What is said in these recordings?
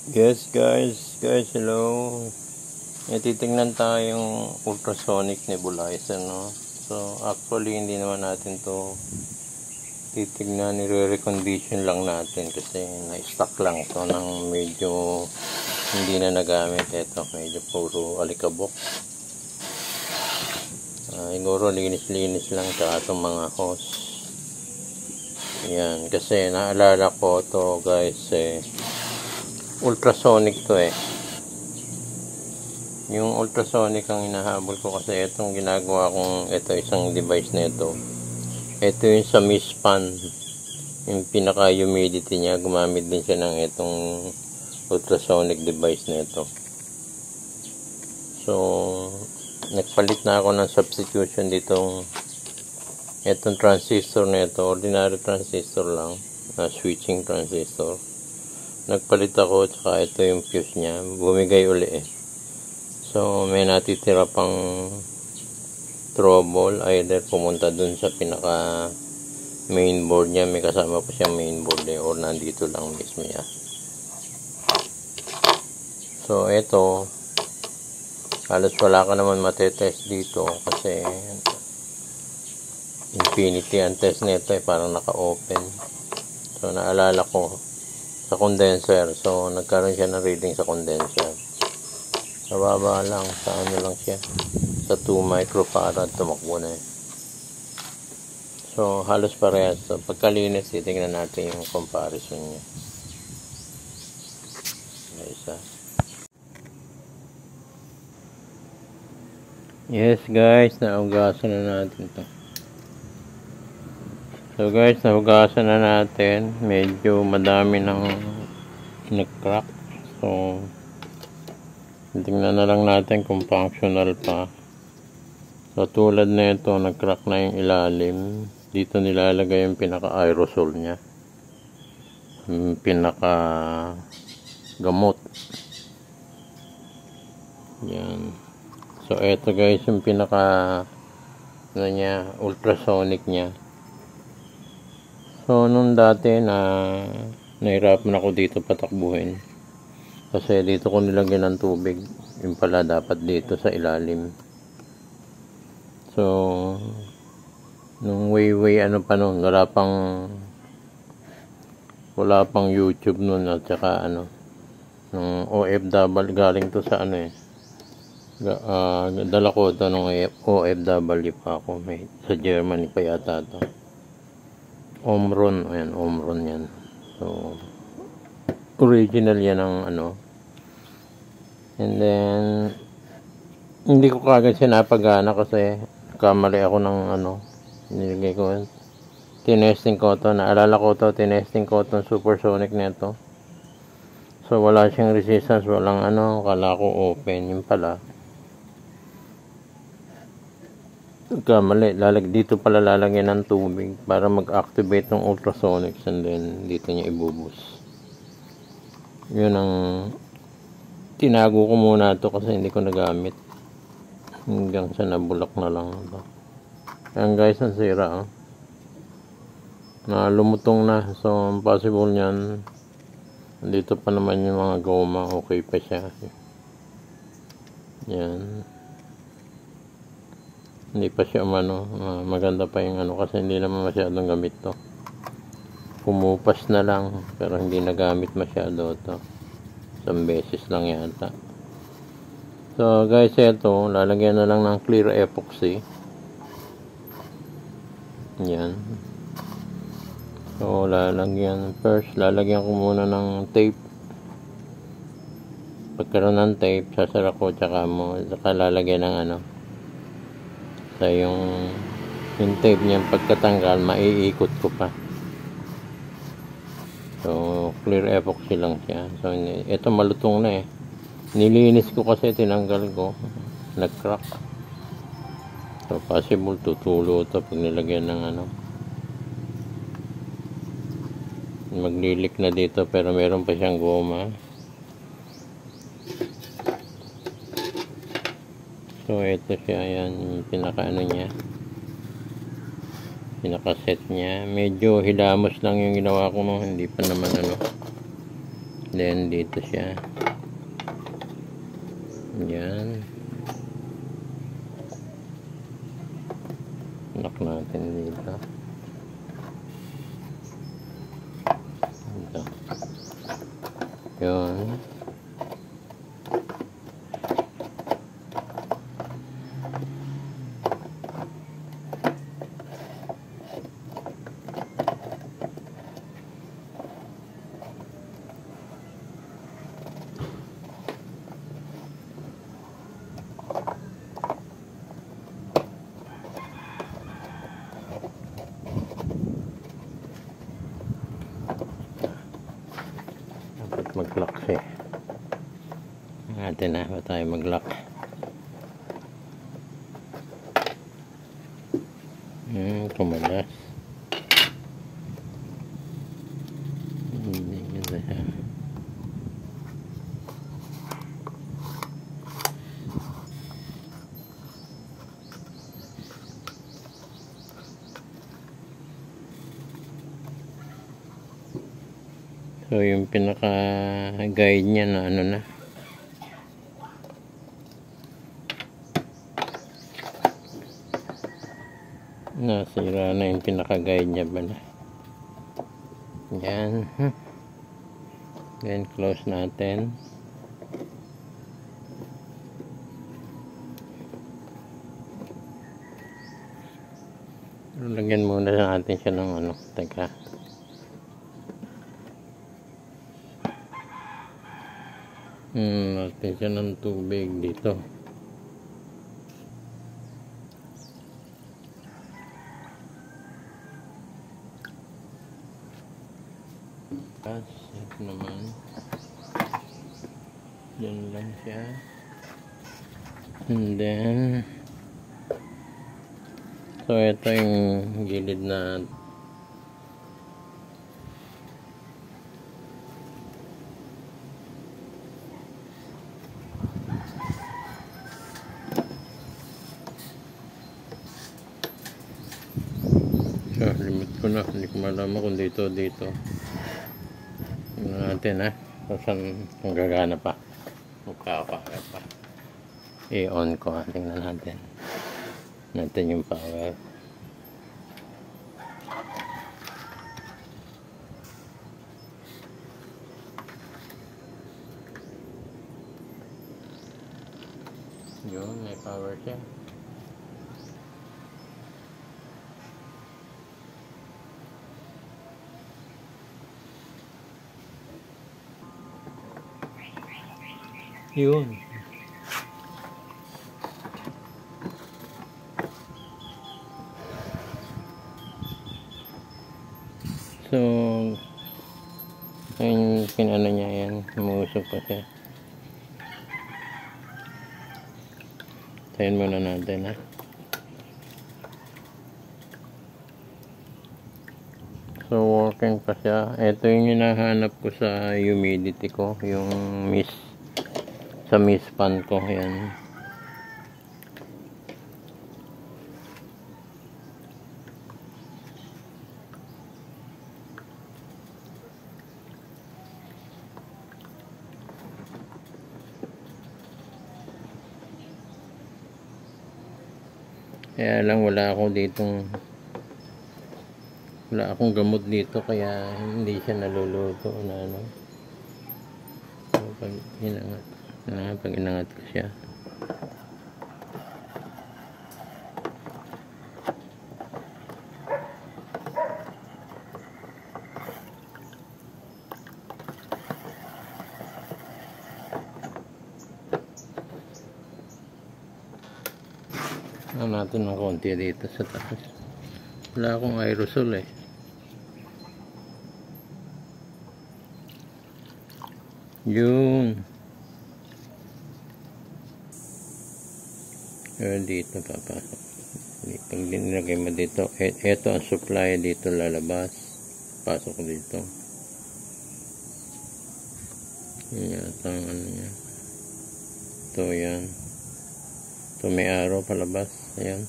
Yes guys, hello. Titingnan tayong ultrasonic nebulizer, no? So, actually, hindi naman natin to titignan, nire-recondition lang natin kasi na-stock lang to ng medyo hindi na nagamit. Ito, medyo puro alikabok. Siguro linis-linis lang tsaka itong mga hose. Yan, kasi naalala ko to guys, ultrasonic to yung ultrasonic ang hinahabol ko kasi itong ginagawa kong isang device na ito yung sa mispan, yung pinaka humidity niya, gumamit din siya ng itong ultrasonic device na ito. So nagpalit na ako ng substitution ditong itong transistor na ito, ordinary transistor lang na switching transistor. Nagpalit ako, tsaka ito yung fuse nya, bumigay uli so may natitira pang trouble, either pumunta dun sa pinaka mainboard nya, may kasama pa siyang mainboard or nandito lang mismo nya. So ito halos wala ka naman matetest dito kasi infinity ang test nito parang naka-open. So naalala ko sa condenser, so nagkaroon siya ng reading sa condenser, sa baba lang, sa ano lang siya, sa 2 microfarad tumakbo na so halos parehas. So pagkalinis, titingnan natin yung comparison niya. Isa. Yes guys, naugasan na natin to. So guys, nahugasan na natin. Medyo madami ng nag-crack. So tingnan na lang natin kung functional pa. So tulad na ito, nag-crack na yung ilalim. Dito nilalagay yung pinaka-aerosol nya, yung pinaka-gamot. Yan. So ito guys, yung pinaka ultrasonic nya. So nung dati nahirapan ako dito patakbuhin kasi dito ko nilagyan ng tubig, yung pala dapat dito sa ilalim. So nung way ano pa nun, wala pang YouTube nun, at saka nung OFW, galing to sa dala ko ito nung OFW pa ako, sa Germany pa yata to. Omron, ayan, Omron yan. So original yan ang and then hindi ko kagad siya napagana kasi kamali ako ng nilagay ko, tinesting ko to, naalala ko to, tinesting ko itong supersonic nito. So wala siyang resistance, walang kala ko open, yung pala kamali, dito pala lalagyan ng tubig para mag-activate ng ultrasonics, and then dito niya ibubus. Yun ang tinago ko muna to kasi hindi ko nagamit hanggang sa nabulak na lang ito. Ayan guys, ang sira na lumutong na. So possible nyan dito pa naman yung mga goma, okay pa siya. Yan, hindi pa siya maganda pa yung kasi hindi naman masyadong gamit to, pumupas na lang pero hindi nagamit masyado to, isang beses lang yata. So guys, ito lalagyan na lang ng clear epoxy. Yan, so lalagyan ko muna ng tape. Pagkaroon ng tape, sasara ko, tsaka lalagyan ng so yung tape niya, pagkatanggal maiikot ko pa. So clear epoxy lang siya. So ito malutong na nilinis ko kasi tinanggal ko, nag-crack. So possible tutulo ito pag nilagyan ng maglilik na dito, pero meron pa siyang goma. So ito siya, yan yung pinaka niya, pinaka set niya. Medyo hilamos lang yung ginawa ko, hindi pa naman Then dito siya. Yan. Lock natin dito. Ito. Yun. Mag-lock siya. Natin na ba tayo mag-lock? Kumalas. Hindi ganda siya. So yung pinaka guide niya na ano na, nasira na yung pinaka guide niya pala. Yan. Then close natin. Lagyan muna natin siya ng ano, teka. Natin siya ng tubig dito. Ito naman. Diyan lang siya. And then, so ito yung gilid na limit ko na, hindi ko malaman kung dito natin kung gagana pa, magkakakaya pa. I-on ko, tingnan natin yung power. Yun, may power siya. Yun. So, yung pinano niya yan, umusok pa siya. Tayin muna natin So, working pa siya. Ito yung hinahanap ko sa humidity ko, yung mist. Sa mist pan ko, yan. Kaya lang wala akong gamot dito, kaya hindi siya naluluto na ano. So, pag inangat ko siya, natin ng konti dito sa taas. Wala akong aerosol yun. Dito papasok. Pag nilagay mo dito, eto ang supply, dito lalabas, pasok dito. Yan yata ang ano niya. Ito yan. Ito may araw palabas. Ayan.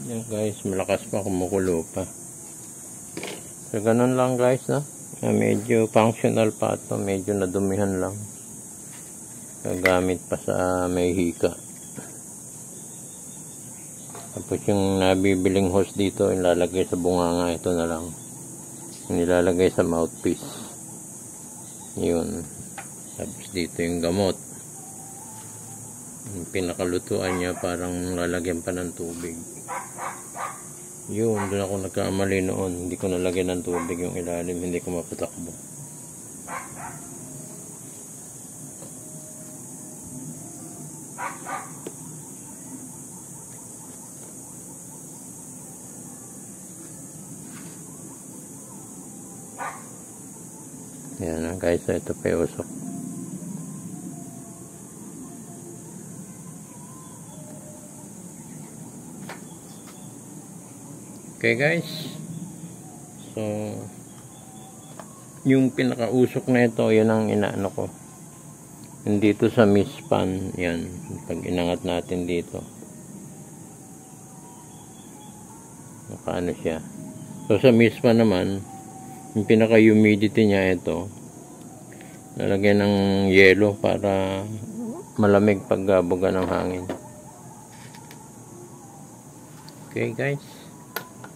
Yan guys, malakas pa, kumukulo pa. So ganun lang guys, no? Medyo functional pa ito, medyo nadumihan lang. Gagamit pa sa may hika. Tapos yung nabibiling hose dito, ilalagay sa bunganga, ito na lang. Nilalagay sa mouthpiece. Yun. Tapos dito yung gamot. Yung pinakalutuan niya, parang lalagyan pa ng tubig. Yun, doon ako nagkamali noon. Hindi ko nalagyan ng tubig yung ilalim, hindi ko mapatakbo. Yan na guys, ito pa yung usok. Okay guys, so yung pinakausok na ito, yun ang inaano ko. Dito sa mispan, yan, pag inangat natin dito, nakaano siya. So sa mispan naman, yung pinaka humidity niya ito, lalagyan ng yelo para malamig pag buga ng hangin. Okay guys.